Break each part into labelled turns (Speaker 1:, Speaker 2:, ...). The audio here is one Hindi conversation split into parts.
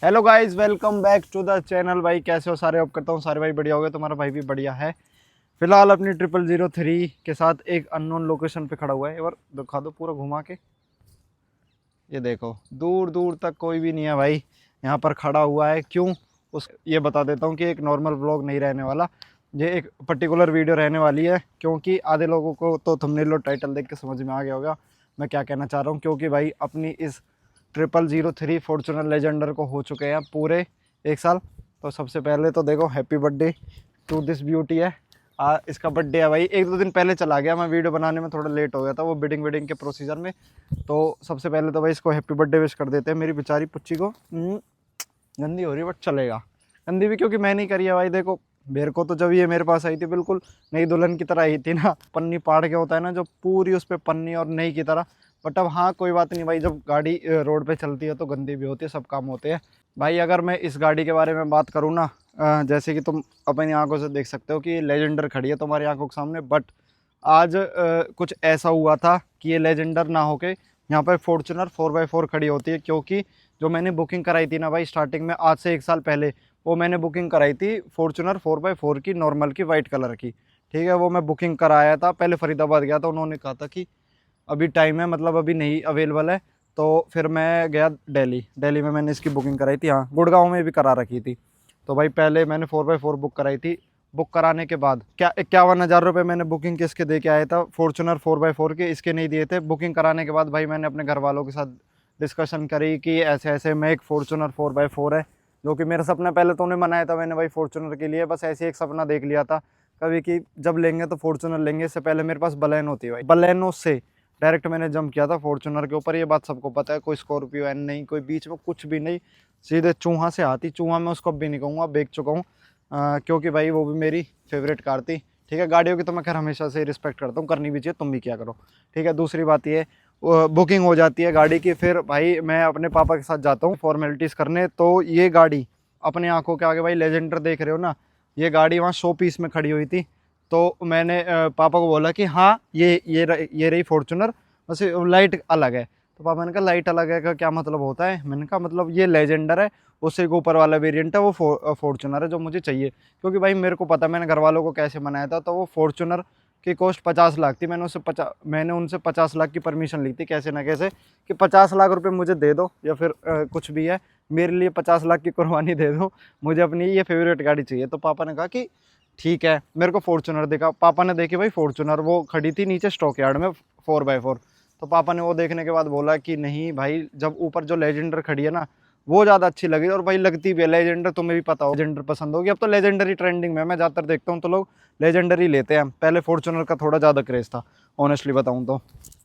Speaker 1: Hello guys, welcome back to the channel. भाई कैसे हो सारे? अब करता हूँ सारे भाई बढ़िया हो गए। तुम्हारा भाई भी बढ़िया है। फिलहाल अपनी 0003 के साथ एक अननोन लोकेशन पे खड़ा हुआ है। और दिखा दो पूरा घुमा के। ये देखो, दूर दूर तक कोई भी नहीं है भाई। यहाँ पर खड़ा हुआ है क्यों? उस ये बता देता हूँ कि एक नॉर्मल व्लॉग नहीं रहने वाला। ये एक पर्टिकुलर वीडियो रहने वाली है, क्योंकि आधे लोगों को तो थंबनेल और टाइटल देख के समझ में आ गया होगा मैं क्या कहना चाह रहा हूँ। क्योंकि भाई अपनी इस 0003 फॉर्चूनर लेजेंडर को हो चुके हैं पूरे 1 साल। तो सबसे पहले तो देखो, happy birthday to this beauty है। इसका बर्थडे है भाई। 1-2 दिन पहले चला गया, मैं वीडियो बनाने में थोड़ा लेट हो गया था वो बिडिंग विडिंग के प्रोसीजर में। तो सबसे पहले तो भाई इसको हैप्पी बर्थडे विश कर देते हैं मेरी बेचारी पुच्ची को। गंदी हो रही है बट चलेगा। गंदी भी क्योंकि मैं नहीं करी है भाई। देखो, मेरे को तो जब ये मेरे पास आई थी बिल्कुल नई दुल्हन की तरह आई थी ना, पन्नी पाड़ के होता है ना जो, पूरी उस पर पन्नी और नई की तरह। बट अब हाँ, कोई बात नहीं भाई, जब गाड़ी रोड पे चलती है तो गंदी भी होती है, सब काम होते हैं भाई। अगर मैं इस गाड़ी के बारे में बात करूँ ना, जैसे कि तुम अपनी आंखों से देख सकते हो कि ये लेजेंडर खड़ी है तुम्हारी आंखों के सामने। बट आज कुछ ऐसा हुआ था कि ये लेजेंडर ना होके यहाँ पर फॉर्चूनर 4x4 खड़ी होती है। क्योंकि जो मैंने बुकिंग कराई थी ना भाई स्टार्टिंग में, आज से 1 साल पहले, वो मैंने बुकिंग कराई थी फॉर्चूनर 4x4 की, नॉर्मल की, वाइट कलर की। ठीक है, वो मैं बुकिंग कराया था पहले, फरीदाबाद गया था, उन्होंने कहा था कि अभी टाइम है, मतलब अभी नहीं अवेलेबल है। तो फिर मैं गया दिल्ली में मैंने इसकी बुकिंग कराई थी। हाँ, गुड़गांव में भी करा रखी थी। तो भाई पहले मैंने 4x4 बुक कराई थी। बुक कराने के बाद क्या 51,000 रुपये मैंने बुकिंग के इसके दे के आया था, फॉर्चूनर 4x4 के। इसके नहीं दिए थे। बुकिंग कराने के बाद भाई मैंने अपने घर वालों के साथ डिस्कशन करी कि ऐसे ऐसे मैं एक फॉर्चूनर 4x4 है, जो कि मेरा सपना, पहले तो उन्हें मनाया था मैंने भाई फॉर्चूनर के लिए, बस ऐसे एक सपना देख लिया था कभी कि जब लेंगे तो फॉर्चूनर लेंगे। इससे पहले मेरे पास बलेनो होती है भाई, बलेनो से डायरेक्ट मैंने जंप किया था फॉर्चूनर के ऊपर। ये बात सबको पता है। कोई स्कॉर्पियो एन नहीं, कोई बीच में कुछ भी नहीं, सीधे चूहा से आती। चूहा मैं उसको भी नहीं कहूँगा, बेच चुका हूँ। क्योंकि भाई वो भी मेरी फेवरेट कार थी। ठीक है, गाड़ियों की तो मैं खैर हमेशा से रिस्पेक्ट करता हूँ, करनी भी चाहिए, तुम भी क्या करो। ठीक है, दूसरी बात ये, बुकिंग हो जाती है गाड़ी की। फिर भाई मैं अपने पापा के साथ जाता हूँ फॉर्मेलिटीज़ करने। तो ये गाड़ी अपने आंखों के आगे भाई, लेजेंडर देख रहे हो ना, ये गाड़ी वहाँ 100 पीस में खड़ी हुई थी। तो मैंने पापा को बोला कि हाँ ये रही फॉर्चूनर, बस लाइट अलग है। तो पापा ने कहा लाइट अलग है का क्या मतलब होता है? मैंने कहा मतलब ये लेजेंडर है, उससे एक ऊपर वाला वेरिएंट है वो फॉर्चूनर है जो मुझे चाहिए। क्योंकि भाई मेरे को पता, मैंने घर वालों को कैसे मनाया था। तो वो फॉर्चूनर की कॉस्ट 50 लाख थी। मैंने उनसे 50 लाख की परमिशन ली थी कैसे ना कैसे, कि 50 लाख रुपए मुझे दे दो, या फिर कुछ भी है, मेरे लिए 50 लाख की कुर्बानी दे दो, मुझे अपनी ये फेवरेट गाड़ी चाहिए। तो पापा ने कहा कि ठीक है। मेरे को फॉर्चूनर देखा, पापा ने देखी भाई फॉर्चूनर, वो खड़ी थी नीचे स्टॉक यार्ड में 4x4। तो पापा ने वो देखने के बाद बोला कि नहीं भाई, जब ऊपर जो लेजेंडर खड़ी है ना, वो ज़्यादा अच्छी लगी। और भाई लगती भी है लेजेंडर, तुम्हें भी पता हो लेजेंडर पसंद होगी। अब तो लेजेंडर ही ट्रेंडिंग में, मैं ज़्यादातर देखता हूँ तो लोग लेजेंडर ही लेते हैं। पहले फॉर्चूनर का थोड़ा ज़्यादा क्रेज़ था, ऑनेस्टली बताऊँ तो।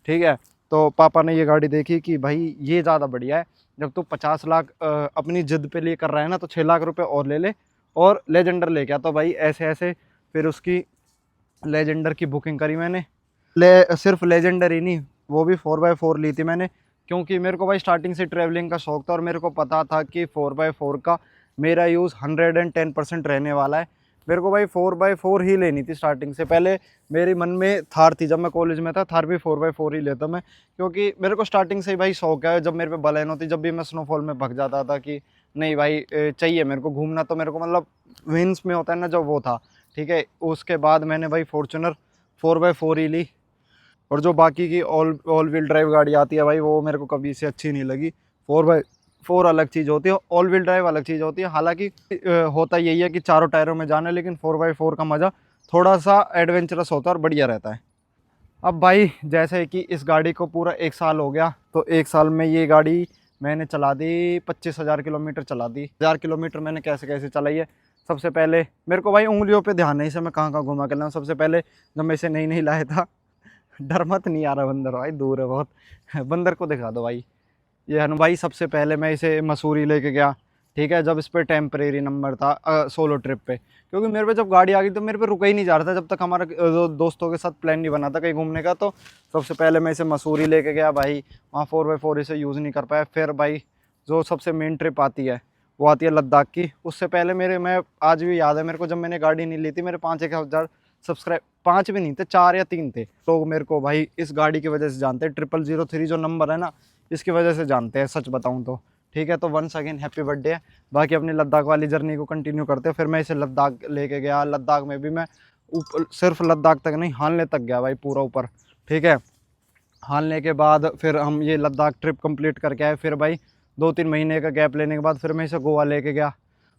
Speaker 1: ठीक है, तो पापा ने ये गाड़ी देखी कि भाई ये ज़्यादा बढ़िया है। जब तू 50 लाख अपनी जिद पे लिए कर रहा है ना, तो 6 लाख रुपये और ले ले और लेजेंडर लेके आ। तो भाई ऐसे ऐसे फिर उसकी लेजेंडर की बुकिंग करी मैंने। सिर्फ लेजेंडर ही नहीं, वो भी 4x4 ली थी मैंने। क्योंकि मेरे को भाई स्टार्टिंग से ट्रैवलिंग का शौक था, और मेरे को पता था कि 4x4 का मेरा यूज़ 110% रहने वाला है। मेरे को भाई 4x4 ही लेनी थी स्टार्टिंग से। पहले मेरे मन में थार थी, जब मैं कॉलेज में था, थार भी 4x4 ही लेता मैं। क्योंकि मेरे को स्टार्टिंग से ही भाई शौक है। जब मेरे पे बलेनो थी, जब भी मैं स्नोफॉल में भग जाता था कि नहीं भाई चाहिए मेरे को घूमना, तो मेरे को मतलब विंस में होता है ना जो, वो था। ठीक है, उसके बाद मैंने भाई फॉर्चूनर 4x4 ही ली। और जो बाकी की ऑल व्हील ड्राइव गाड़ी आती है भाई, वो मेरे को कभी से अच्छी नहीं लगी। 4x4 अलग चीज़ होती है, ऑल व्हील ड्राइव अलग चीज़ होती है। हालांकि होता यही है कि चारों टायरों में जाना है, लेकिन 4x4 का मज़ा थोड़ा सा एडवेंचरस होता है और बढ़िया रहता है। अब भाई जैसे कि इस गाड़ी को पूरा 1 साल हो गया, तो 1 साल में ये गाड़ी मैंने चला दी 25,000 किलोमीटर चला दी। 1000 किलोमीटर मैंने कैसे कैसे चलाई है। सबसे पहले मेरे को भाई उंगलियों पे ध्यान नहीं से मैं कहाँ कहाँ घुमा कर लाऊँ। सबसे पहले जब मैं इसे नहीं लाया था, डर मत, नहीं आ रहा बंदर भाई, दूर है बहुत। बंदर को दिखा दो भाई। ये हनु भाई, सबसे पहले मैं इसे मसूरी लेके गया। ठीक है, जब इस पर टेम्परेरी नंबर था सोलो ट्रिप पे। क्योंकि मेरे पे जब गाड़ी आ गई तो मेरे पे रुका ही नहीं जा रहा था जब तक हमारा दोस्तों के साथ प्लान नहीं बना था कहीं घूमने का। तो सबसे पहले मैं इसे मसूरी लेके गया भाई, वहाँ 4x4 इसे यूज़ नहीं कर पाया। फिर भाई जो सबसे मेन ट्रिप आती है, वो आती है लद्दाख की। उससे पहले मैं आज भी याद है मेरे को, जब मैंने गाड़ी नहीं ली थी, मेरे 5-1 हज़ार सब्सक्राइब, 5 भी नहीं थे, 4 या 3 थे लोग मेरे को भाई इस गाड़ी की वजह से जानते हैं। 0003 जो नंबर है ना, इसकी वजह से जानते हैं, सच बताऊं तो। ठीक है। तो वंस अगेन हैप्पी बर्थडे है। बाकी अपनी लद्दाख वाली जर्नी को कंटिन्यू करते हैं। फिर मैं इसे लद्दाख लेके गया, लद्दाख में भी मैं ऊपर, सिर्फ लद्दाख तक नहीं, हानले तक गया भाई, पूरा ऊपर, ठीक है। हालने के बाद फिर हम ये लद्दाख ट्रिप कंप्लीट करके आए। फिर भाई 2-3 महीने का गैप लेने के बाद फिर मैं इसे गोवा लेके गया,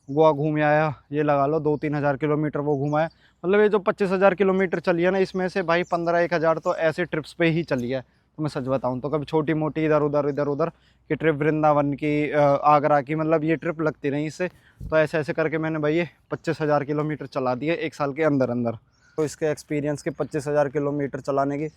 Speaker 1: गोवा घूम आया। ये लगा लो 2-3 हज़ार किलोमीटर वो घुमाया। मतलब ये जो 25,000 किलोमीटर चली है ना, इसमें से भाई 15-1 हज़ार तो ऐसे ट्रिप्स पे ही चली है। तो मैं सच बताऊँ तो कभी छोटी मोटी इधर उधर की ट्रिप, वृंदावन की, आगरा की, मतलब ये ट्रिप लगती रही इससे। तो ऐसे ऐसे करके मैंने भाई ये 25,000 किलोमीटर चला दिए 1 साल के अंदर अंदर। तो इसके एक्सपीरियंस के 25,000 किलोमीटर चलाने की,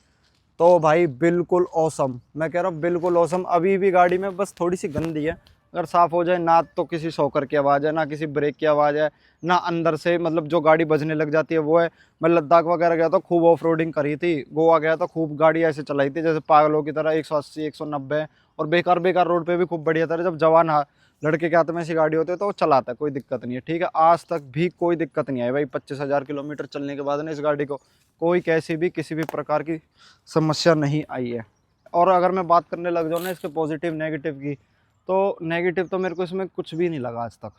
Speaker 1: तो भाई बिल्कुल औसम, मैं कह रहा हूँ बिल्कुल औसम। अभी भी गाड़ी में बस थोड़ी सी गंदी है, अगर साफ़ हो जाए ना, तो किसी शॉकर की आवाज़ है ना, किसी ब्रेक की आवाज़ है ना, अंदर से मतलब जो गाड़ी बजने लग जाती है वो है। मैं लद्दाख वगैरह गया तो खूब ऑफ रोडिंग करी थी, गोवा गया तो खूब गाड़ी ऐसे चलाई थी जैसे पागलों की तरह, 180 190, और बेकार बेकार रोड पे भी खूब बढ़िया तरह। जब जवान लड़के के हाथ में ऐसी गाड़ी होती है तो वो चलाता है, कोई दिक्कत नहीं है, ठीक है। आज तक भी कोई दिक्कत नहीं आई भाई 25,000 किलोमीटर चलने के बाद ना, इस गाड़ी को कोई कैसी भी किसी भी प्रकार की समस्या नहीं आई है। और अगर मैं बात करने लग जाऊँ ना इसके पॉजिटिव नेगेटिव की, तो नेगेटिव तो मेरे को इसमें कुछ भी नहीं लगा आज तक,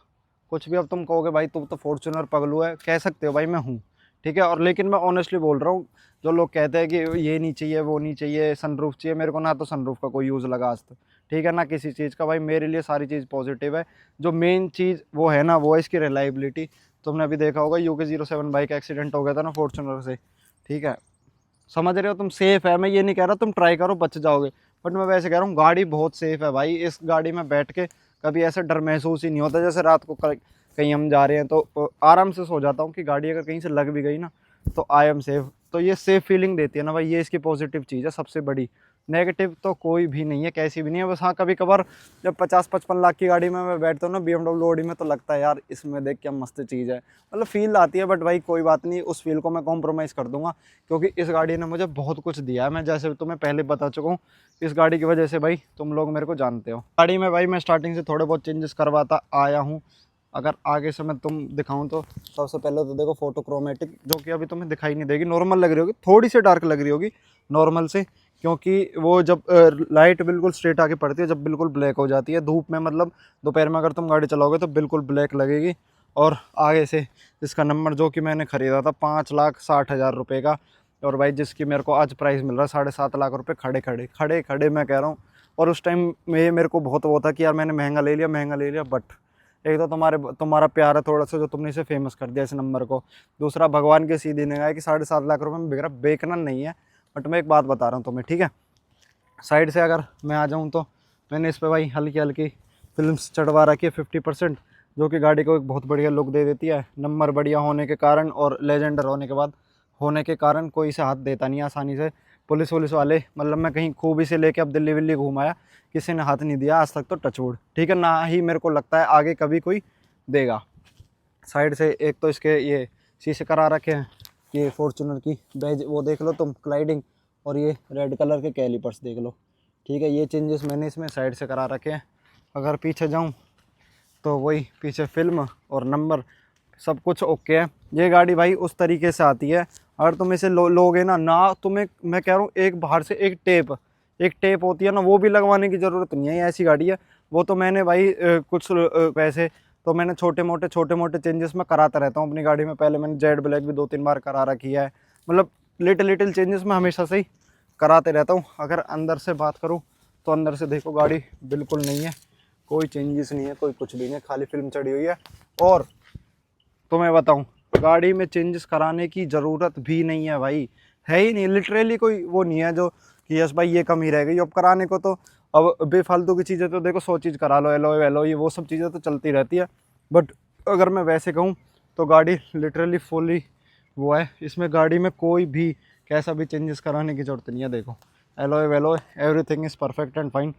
Speaker 1: कुछ भी। अब तुम कहोगे भाई तुम तो फॉर्च्यूनर पगलू है, कह सकते हो भाई, मैं हूँ, ठीक है। और लेकिन मैं ऑनेस्टली बोल रहा हूँ, जो लोग कहते हैं कि ये नहीं चाहिए वो नहीं चाहिए, सनरूफ चाहिए, मेरे को ना तो सनरूफ का कोई यूज़ लगा आज तक, ठीक है, ना किसी चीज़ का। भाई मेरे लिए सारी चीज़ पॉजिटिव है। जो मेन चीज़ वो है ना, वो है इसकी रिलायबिलिटी। तुमने अभी देखा होगा UK07 बाइक एक्सीडेंट हो गया था ना फॉर्च्यूनर से, ठीक है। समझ रहे हो तुम, सेफ़ है। मैं ये नहीं कह रहा तुम ट्राई करो बच जाओगे, बट मैं वैसे कह रहा हूँ गाड़ी बहुत सेफ़ है भाई। इस गाड़ी में बैठ के कभी ऐसा डर महसूस ही नहीं होता। जैसे रात को कहीं हम जा रहे हैं तो आराम से सो जाता हूँ कि गाड़ी अगर कहीं से लग भी गई ना तो आई एम सेफ़। तो ये सेफ़ फीलिंग देती है ना भाई, ये इसकी पॉजिटिव चीज़ है सबसे बड़ी। नेगेटिव तो कोई भी नहीं है, कैसी भी नहीं है। बस हाँ, कभी कभार जब 50-55 लाख की गाड़ी में मैं बैठता हूँ ना, BMW ऑडी में, तो लगता है यार इसमें देख क्या मस्त चीज़ है, मतलब फ़ील आती है। बट भाई कोई बात नहीं, उस फील को मैं कॉम्प्रोमाइज़ कर दूंगा, क्योंकि इस गाड़ी ने मुझे बहुत कुछ दिया है। मैं जैसे तुम्हें पहले बता चुका हूँ, इस गाड़ी की वजह से भाई तुम लोग मेरे को जानते हो। गाड़ी में भाई मैं स्टार्टिंग से थोड़े बहुत चेंजेस करवाता आया हूँ। अगर आगे से मैं तुम दिखाऊं तो सबसे पहले तो देखो फोटोक्रोमेटिक, जो कि अभी तुम्हें दिखाई नहीं देगी, नॉर्मल लग रही होगी, थोड़ी सी डार्क लग रही होगी नॉर्मल से, क्योंकि वो जब लाइट बिल्कुल स्ट्रेट आके पड़ती है, जब बिल्कुल ब्लैक हो जाती है धूप में, मतलब दोपहर में अगर तुम गाड़ी चलाओगे तो बिल्कुल ब्लैक लगेगी। और आगे से इसका नंबर जो कि मैंने ख़रीदा था 5,60,000 रुपये का, और भाई जिसकी मेरे को आज प्राइस मिल रहा है 7.5 लाख रुपये, खड़े खड़े मैं कह रहा हूँ। और उस टाइम में मेरे को बहुत वो था कि यार मैंने महंगा ले लिया, बट एक तो तुम्हारा प्यार है थोड़ा सा, जो तुमने इसे फेमस कर दिया इस नंबर को। दूसरा, भगवान के सीधी निगाह है कि 7.5 लाख रुपये में बिक रहा, बेचना नहीं है। बट मैं एक बात बता रहा हूँ तुम्हें, ठीक है। साइड से अगर मैं आ जाऊँ तो मैंने इस पर भाई हल्की हल्की फिल्म्स चढ़वा रखी है 50%, जो कि गाड़ी को एक बहुत बढ़िया लुक दे देती है। नंबर बढ़िया होने के कारण और लेजेंडर होने के कारण कोई इसे हाथ देता नहीं आसानी से। पुलिस वाले, मतलब मैं कहीं खूब इसे लेके अब दिल्ली विल्ली घुमाया, किसी ने हाथ नहीं दिया आज तक, तो टचवुड, ठीक है। ना ही मेरे को लगता है आगे कभी कोई देगा। साइड से एक तो इसके ये शीशे करा रखे हैं, ये फॉर्चूनर की बैज वो देख लो तुम, क्लाइडिंग, और ये रेड कलर के कैलिपर्स देख लो, ठीक है। ये चेंजेस मैंने इसमें साइड से करा रखे हैं। अगर पीछे जाऊं तो वही पीछे फिल्म और नंबर सब कुछ ओके है। ये गाड़ी भाई उस तरीके से आती है, अगर तुम इसे लोगे ना तुम्हें, मैं कह रहा हूँ, एक बाहर से एक टेप होती है ना, वो भी लगवाने की ज़रूरत नहीं है, ऐसी गाड़ी है। वो तो मैंने भाई कुछ पैसे तो मैंने छोटे मोटे चेंजेस मैं कराता रहता हूँ अपनी गाड़ी में। पहले मैंने जेड ब्लैक भी 2-3 बार करा रखी है, मतलब लिटिल चेंजेस मैं हमेशा से ही कराते रहता हूँ। अगर अंदर से बात करूँ तो अंदर से देखो गाड़ी बिल्कुल नहीं है, कोई चेंजेस नहीं है, कोई कुछ भी नहीं है, खाली फिल्म चढ़ी हुई है। और तो मैं बताऊं, गाड़ी में चेंजेस कराने की ज़रूरत भी नहीं है भाई, है ही नहीं, लिटरली कोई वो नहीं है जो कि यस भाई ये कमी रह गई अब कराने को। तो अब बेफालतू की चीज़ें तो देखो 100 चीज़ करा लो, एलोई वो सब चीज़ें तो चलती रहती है। बट अगर मैं वैसे कहूँ तो गाड़ी लिटरली फुली वो है, इसमें गाड़ी में कोई भी कैसा भी चेंजेस कराने की ज़रूरत नहीं है। देखो alloy everything is perfect and fine.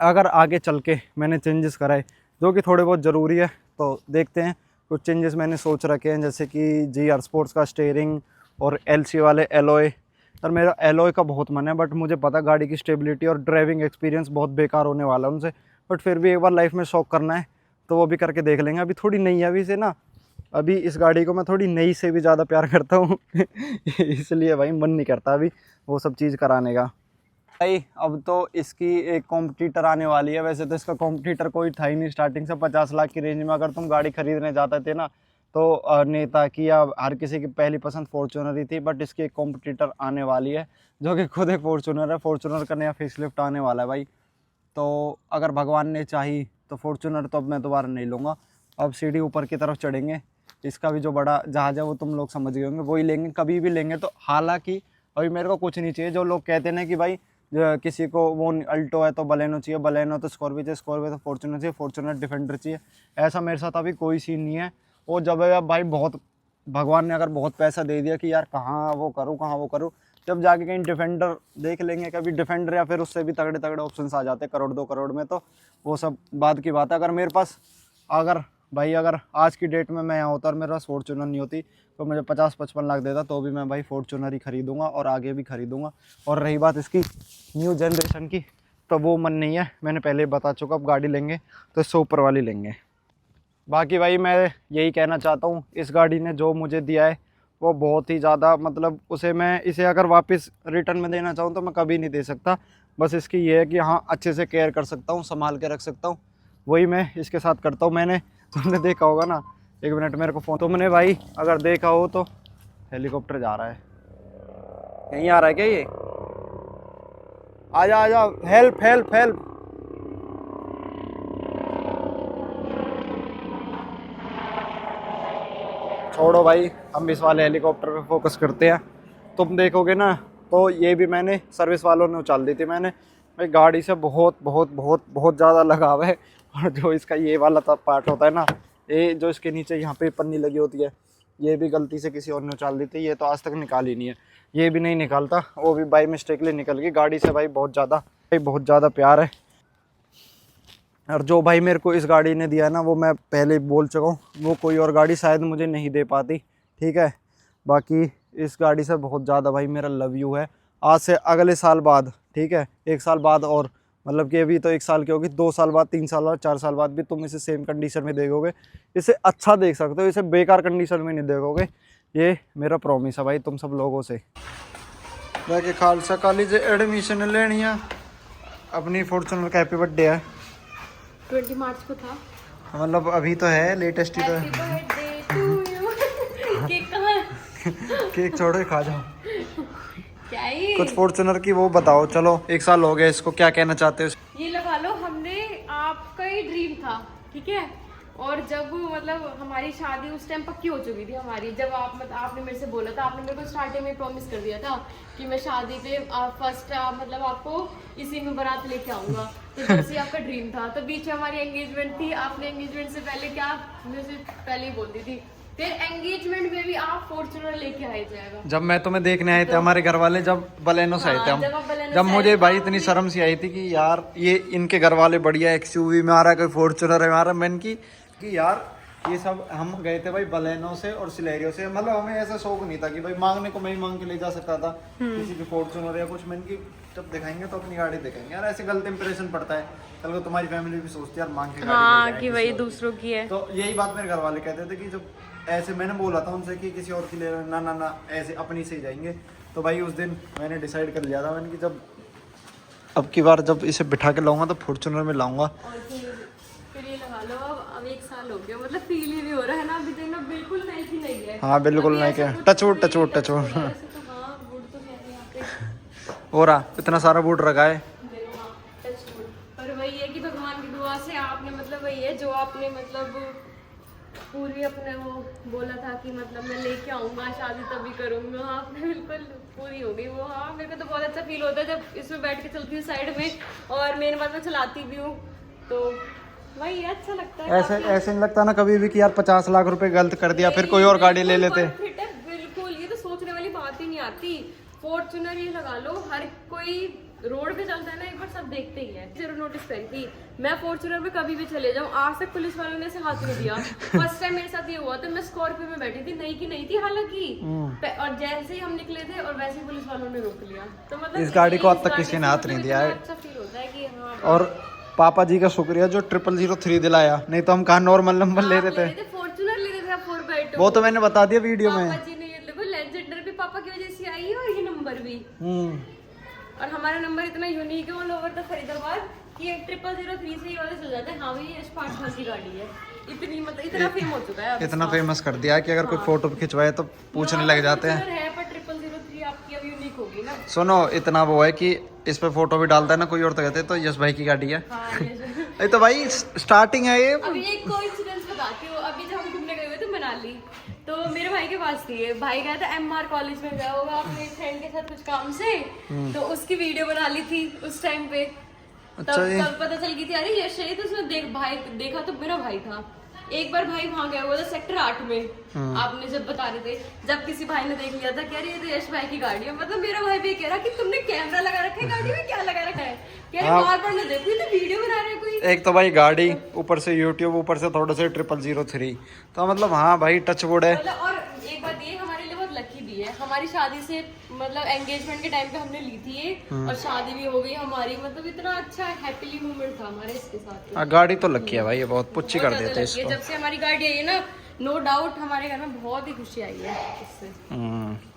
Speaker 1: अगर आगे चल के मैंने चेंजेस कराए जो कि थोड़े बहुत ज़रूरी है, तो देखते हैं। कुछ चेंजेस मैंने सोच रखे हैं, जैसे कि GR स्पोर्ट्स का स्टीयरिंग और LC वाले एलोय। और मेरा एलोय का बहुत मन है, बट मुझे पता गाड़ी की स्टेबिलिटी और ड्राइविंग एक्सपीरियंस बहुत बेकार होने वाला है उनसे। बट फिर भी एक बार लाइफ में शौक करना है तो वो भी करके देख लेंगे। अभी थोड़ी नई है, अभी से ना, अभी इस गाड़ी को मैं थोड़ी नई से भी ज़्यादा प्यार करता हूँ इसलिए भाई मन नहीं करता अभी वो सब चीज़ कराने का। भाई अब तो इसकी एक कॉम्पिटिटर आने वाली है। वैसे तो इसका कॉम्पिटिटर कोई था ही नहीं स्टार्टिंग से। 50 लाख की रेंज में अगर तुम गाड़ी खरीदने जाते थे ना तो नेता की या हर किसी की पहली पसंद फॉर्च्यूनर ही थी। बट इसकी एक कॉम्पिटिटर आने वाली है जो कि खुद एक फॉर्च्यूनर है। फॉर्च्यूनर का नया फेसलिफ्ट आने वाला है भाई। तो अगर भगवान ने चाही तो फॉर्च्यूनर तो अब मैं दोबारा नहीं लूँगा। अब सीढ़ी ऊपर की तरफ चढ़ेंगे। इसका भी जो बड़ा जहाज है वो तुम लोग समझ गए होंगे, वही लेंगे कभी भी लेंगे तो। हालांकि अभी मेरे को कुछ नहीं चाहिए। जो लोग कहते हैं ना कि भाई किसी को वो अल्टो है तो बलेनो चाहिए, बलेनो तो स्कॉर्पियो चाहिए, स्कॉर्पियो तो फॉर्च्यूनर चाहिए, फॉर्च्यूनर डिफेंडर चाहिए, ऐसा मेरे साथ अभी कोई सीन नहीं है। वो जब अब भाई बहुत भगवान ने अगर बहुत पैसा दे दिया कि यार कहाँ वो करूँ कहाँ वो करूँ, जब जाके कहीं डिफेंडर देख लेंगे, कभी डिफेंडर या फिर उससे भी तगड़े तगड़े ऑप्शन आ जाते हैं करोड़ 2 करोड़ में, तो वो सब बाद की बात है। अगर मेरे पास अगर आज की डेट में मैं यहाँ होता और मेरे पास फॉर्च्यूनर नहीं होती तो मुझे 50-55 लाख देता तो भी मैं भाई फॉर्च्यूनर ही खरीदूंगा और आगे भी खरीदूंगा। और रही बात इसकी न्यू जनरेशन की, तो वो मन नहीं है, मैंने पहले बता चुका। अब गाड़ी लेंगे तो इससे ऊपर वाली लेंगे। बाकी भाई मैं यही कहना चाहता हूँ, इस गाड़ी ने जो मुझे दिया है वो बहुत ही ज़्यादा, मतलब उसे मैं इसे अगर वापस रिटर्न में देना चाहूँ तो मैं कभी नहीं दे सकता। बस इसकी ये है कि हाँ अच्छे से केयर कर सकता हूँ, संभाल के रख सकता हूँ, वही मैं इसके साथ करता हूँ। तुमने देखा होगा ना, एक मिनट मेरे को फ़ोन, तुमने भाई अगर देखा हो तो हेलीकॉप्टर जा रहा है, यहीं आ रहा है क्या ये? आजा आजा, हेल्प हेल्प हेल्प। छोड़ो भाई, हम इस वाले हेलीकॉप्टर पे फोकस करते हैं। तुम देखोगे ना तो ये भी मैंने सर्विस वालों ने उछाल दी थी। मैंने भाई गाड़ी से बहुत बहुत बहुत बहुत ज़्यादा लगाव है। और जो इसका ये वाला पार्ट होता है ना, ये जो इसके नीचे यहाँ पे पन्नी लगी होती है, ये भी गलती से किसी और ने उछाल दी थी। ये तो आज तक निकाली नहीं है, ये भी नहीं निकालता, वो भी बाई मिस्टेकली निकल गई। गाड़ी से भाई बहुत ज़्यादा प्यार है। और जो भाई मेरे को इस गाड़ी ने दिया है ना, वो मैं पहले बोल चुका हूँ, वो कोई और गाड़ी शायद मुझे नहीं दे पाती, ठीक है। बाकी इस गाड़ी से बहुत ज़्यादा भाई मेरा लव यू है। आज से अगले साल बाद, ठीक है, 1 साल बाद, और मतलब कि अभी तो 1 साल की होगी, 2 साल बाद, 3 साल बाद, 4 साल बाद भी तुम इसे सेम कंडीशन में देखोगे। इसे अच्छा देख सकते हो, इसे बेकार कंडीशन में नहीं देखोगे। ये मेरा प्रॉमिस है भाई तुम सब लोगों से। जाके खालसा कॉलेज एडमिशन लेनी है अपनी फॉर्च्यूनर का। हैप्पी बर्थडे है,
Speaker 2: 20 मार्च को था,
Speaker 1: मतलब अभी तो है, लेटेस्ट ही तो है।
Speaker 2: केक कहाँ है?
Speaker 1: केक छोड़ो, खा जाओ।
Speaker 2: क्या ही?
Speaker 1: कुछ फॉर्च्यूनर की वो बताओ। चलो 1 साल हो गया इसको, क्या कहना चाहते हो?
Speaker 2: ये लगा लो, हमने आपका ही ड्रीम था, ठीक है। और जब मतलब हमारी शादी उस टाइम पक्की हो चुकी थी हमारी, जब आपने मेरे से बोला था, आपने मेरे को स्टार्टिंग में प्रॉमिस कर दिया था कि मैं शादी पे फर्स्ट मतलब आपको इसी में बारात लेके आऊंगा। तो जैसे आपका ड्रीम था, तो बीच में हमारी एंगेजमेंट थी। आपने एंगेजमेंट से पहले क्या मुझे पहले ही बोल दी थी, फिर एंगेजमेंट में भी आप फॉर्च्यूनर लेके आए जाएगा।
Speaker 1: जब मैं तुम्हें देखने आए थे, हमारे घर वाले जब बलेनो से आए थे हम, जब मुझे भाई इतनी शर्म सी आई थी कि यार ये इनके घर वाले बढ़िया एक्सयूवी में आ रहा है, कोई फॉर्च्यूनर है आ रहा है, मैंने कि यार ये सब हम गए थे भाई बलेनो से और सिलेरियो से। मतलब हमें ऐसा शौक नहीं था कि भाई मांगने को मैं ही मांग के ले जा सकता था किसी की फॉर्च्यूनर या कुछ। मैंने की जब दिखाएंगे तो अपनी गाड़ी दिखाएंगे यार, ऐसे गलत इंप्रेशन पड़ता है। कल को तुम्हारी फैमिली भी सोचती है यार मांग के
Speaker 2: हाँ कि वही दूसरों की है।
Speaker 1: तो यही बात मेरे घर वाले कहते थे कि जब ऐसे मैंने बोला था उनसे कि किसी और की ले ना ना ना, ऐसे अपनी से ही जाएंगे। तो भाई उस दिन मैंने डिसाइड कर लिया था, मैंने कि जब अब की बार जब इसे बिठा के लाऊंगा तो फॉर्च्यूनर में लाऊंगा।
Speaker 2: फिर ये लगा लो, अब 1 साल हो गया, मतलब फील ही भी हो रहा है ना अभी देखना, बिल्कुल नई थी नहीं है।
Speaker 1: हाँ बिल्कुल नहीं, क्या टचवुड टचवुड टचवुड। हो रहा इतना सारा बूट रखा है।
Speaker 2: पर वही है कि भगवान की दुआ से आपने मतलब वही है जो आपने मतलब पूरी अपने वो बोला था कि मतलब मैं लेके आऊंगा, शादी तभी करूंगा, आपने बिल्कुल पूरी हो गई वो। हाँ मेरे को तो बहुत अच्छा फील होता है जब इसमें बैठ के चलती हूँ साइड में, और मेरे बाद में चलाती भी हूँ, तो वही अच्छा लगता है।
Speaker 1: ऐसे नहीं लगता ना कभी भी कि यार 50 लाख रुपए गलत कर दिया, फिर कोई और गाड़ी ले लेते।
Speaker 2: बिल्कुल, ये तो सोचने वाली बात ही नहीं आती। फॉर्च्यूनर ये लगा लो, हर कोई रोड पे चलता है ना, एक बार सब देखते ही है। जरूर नोटिस करी थी, मैं फॉर्च्यूनर पे कभी भी चले जाऊँ, आज तक पुलिस वालों ने ऐसे हाथ नहीं दिया। फर्स्ट टाइम मेरे साथ ये हुआ था, मैं स्कॉर्पियो में बैठी थी, नई की नहीं थी हालांकि, और जैसे ही हम निकले थे और वैसे ही पुलिस वालों ने रोक लिया। तो मतलब
Speaker 1: इस गाड़ी को अब तक किसी ने हाथ नहीं दिया है।
Speaker 2: अच्छा फील होता है कि हाँ।
Speaker 1: और पापा जी का शुक्रिया जो 0003 दिलाया, नहीं तो हम कहाँ नॉर्मल नंबर ले रहे थे।
Speaker 2: फॉर्च्यूनर ले रहे थे 4x2।
Speaker 1: वो तो मैंने बता दिया वीडियो में।
Speaker 2: पापा जी ने ये देखो लेजेंडर भी पापा की वजह से आई है, और ये नंबर भी। और हमारा नंबर इतना यूनिक है ऑल ओवर द फरीदाबाद कि 0003 से ही वाले चल जाते हैं। हाँ भाई यश पाठक की गाड़ी है, इतनी मतलब इतना फेम हो चुका है अब
Speaker 1: इतना
Speaker 2: इसका।
Speaker 1: फेमस कर दिया है कि अगर कोई फोटो खिंचवाए तो पूछने लग जाते हैं।
Speaker 2: है पर 0003 आपकी अब यूनिक होगी ना।
Speaker 1: सुनो इतना वो है कि इस पे फोटो भी डालता है ना कोई और तो कहते हैं तो यश भाई की गाड़ी है।
Speaker 2: हाँ
Speaker 1: ये तो भाई स्टार्टिंग है ये।
Speaker 2: अभी एक कोइंसिडेंस बताती हूँ। अभी जब हम घूमने गए हुए थे मनाली, तो मेरे भाई के पास थी, भाई गया था MR कॉलेज में, गया होगा अपने फ्रेंड के साथ कुछ काम से, तो उसकी वीडियो बना ली थी उस टाइम पे।
Speaker 1: अच्छा
Speaker 2: तब पता चल गई थी अरे यश है, तो उसने देखा तो मेरा भाई था। एक बार भाई वहां गया हुआ था सेक्टर 8 में, आपने जब बता रहे थे, जब किसी भाई ने देख लिया था कह रही ये तो यश भाई की गाड़ी है। मतलब मेरा भाई भी कह रहा कि तुमने कैमरा लगा रखा है गाड़ी में, क्या लगा रखा है, कह रहे बार बार ना देखो, ये तो वीडियो बना रहे कोई।
Speaker 1: एक तो भाई गाड़ी, ऊपर से यूट्यूब, ऊपर से थोड़े से 0003, तो मतलब हाँ भाई टच वुड है।
Speaker 2: मतलब और एक बात ये हमारे लिए बहुत लकी भी है, हमारी शादी से मतलब एंगेजमेंट के टाइम पे हमने ली थी ये, और शादी भी हो गई हमारी। मतलब इतना अच्छा हैप्पीली मोमेंट था हमारे इसके साथ।
Speaker 1: गाड़ी तो लकी है भाई, ये बहुत पुच्ची कर देते हैं इसको।
Speaker 2: जब से हमारी गाड़ी आई है ना, नो डाउट हमारे घर में बहुत ही खुशी आई है इससे।